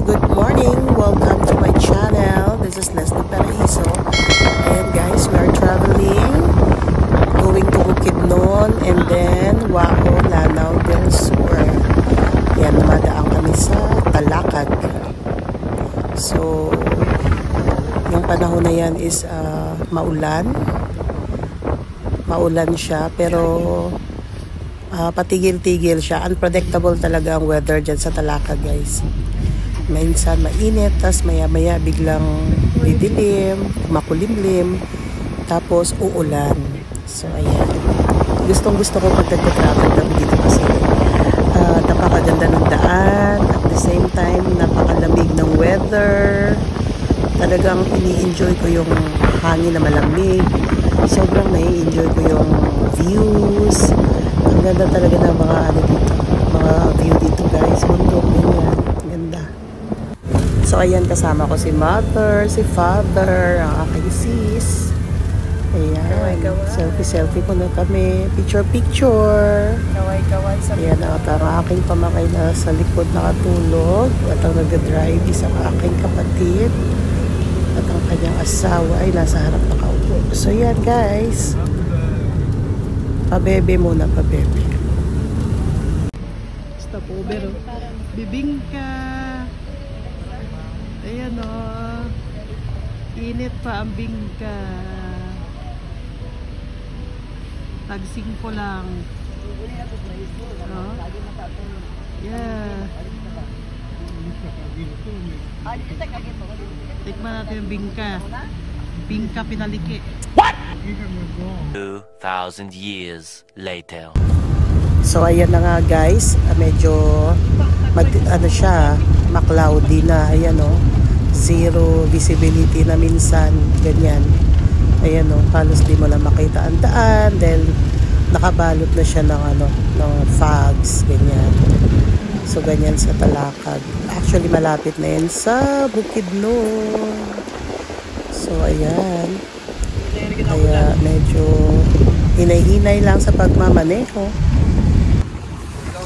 good morning. Welcome to my channel. This is Leslie Paraiso. And guys, we are traveling, going to Bukidnon and then Wao, Lanao del Sur. Yan, dumadaan kami sa Talakag. So, yung panahon na yan is maulan. Maulan siya, pero patigil-tigil siya. Unpredictable talaga ang weather dyan sa Talakag, guys. Minsan mainit, tas maya-maya biglang didilim, makulimlim, tapos uulan. So, ayan. Gustong-gusto ko pag nagtatravel kami dito kasi napakaganda ng daan. At the same time, napakalamig ng weather. Talagang ini-enjoy ko yung hangin na malamig. Sobrang nai-enjoy ko yung views. Ang ganda talaga ng mga dito, mga view dito, guys. Bundok, ganyan. Ganda. So, ayan, kasama ko si mother, si father, ang aking sis. Ayan. Selfie ko na kami. Picture. Kaway sa ayan, at ang aking pamakay na sa likod nakatulog. At ang nag-drive is ang aking kapatid. At ang kanyang asawa ay nasa harap nakaupo. So, ayan, guys. Pabebe muna, pabebe. Stop over, oh. Bibingka. Ayan, oh. Init pa ang bingka. Tagsing ko lang. Oh. Yeah. Tikman natin yung bingka. Bingka pinaliki. What? 2,000 years later. So ayan na nga, guys, medyo ma-cloudy na. Ayan, oh, zero visibility na minsan, ganyan. Ayan, oh, halos di mo lang makita ang daan dahil nakabalot na siya ng ng fogs, ganyan. So ganyan sa Talakag. Actually malapit na yan sa Bukidnon. So ayan. Kaya medyo hinay-hinay lang sa pagmamaneho.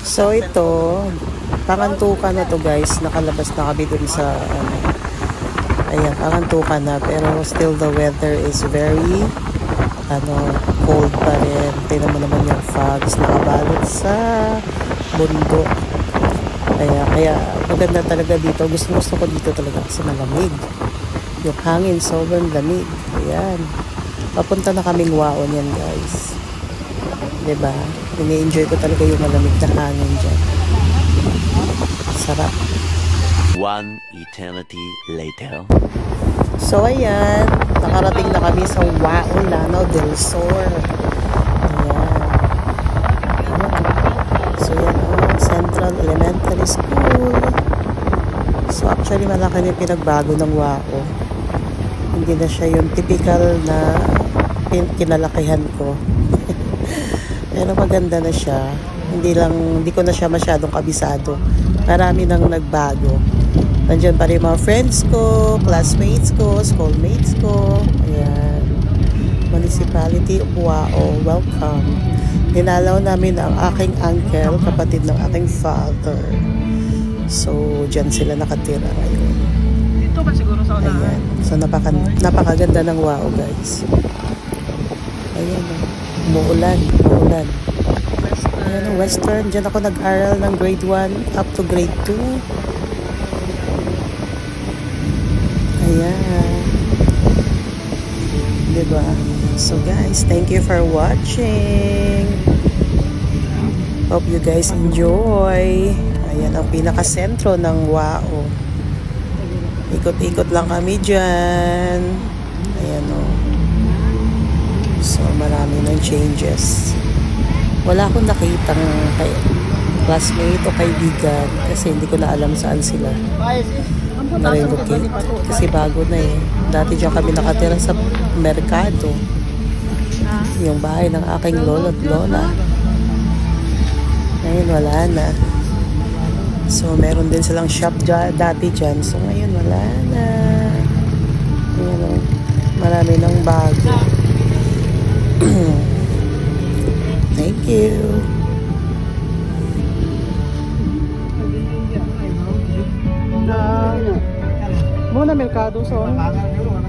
So ito, pangantukan na to, guys. Nakalabas na kami dun sa ayan, pangantukan na, pero still the weather is very cold pa rin. Tingnan mo naman yung fogs nakabalot sa bundok. Kaya maganda talaga dito. Gusto ko dito talaga kasi malamig. Yung hangin sobrang lamig. Ayan. Papunta na kaming Waon yan, guys. Diba? Ini-enjoy ko talaga yung malamig na hangin dyan. Sarap. One eternity later. So, ayan. Nakarating na kami sa Waon, Lanao del Sur. Ayan. So, yan ang Central Elementary School. So, actually, malaki na yung pinagbago ng Waon. Hindi na siya yung typical na kinalakihan ko. Pero maganda na siya. Hindi ko na siya masyadong kabisado. Marami nang nagbago. Nandiyan pa rin mga friends ko, classmates ko, schoolmates ko. Ayan. Municipality of Wao, welcome. Dinalaw namin ang aking uncle, kapatid ng aking father. So, dyan sila nakatira ngayon. Dito ba siguro sa unahan? Ayan. So, napakaganda ng Wao, guys. Ayan. Umuulan. Ayan, Western. Diyan ako nag-aral ng grade 1 up to grade 2. Ayan. Diba? So, guys, thank you for watching. Hope you guys enjoy. Ayan ang pinaka-sentro ng Wao. Ikot-ikot lang kami dyan. Ayan, o. So, marami ng changes. Wala akong nakitang classmate o kaibigan kasi hindi ko na alam saan sila na-relocate. Kasi bago na eh. Dati dyan kami nakatira sa Merkado. Yung bahay ng aking lolo at lola. Ngayon, wala na. So, meron din silang shop dati dyan. So, ngayon, wala na. Ayan, o. Marami ng bago. Thank you. merkado sa ano.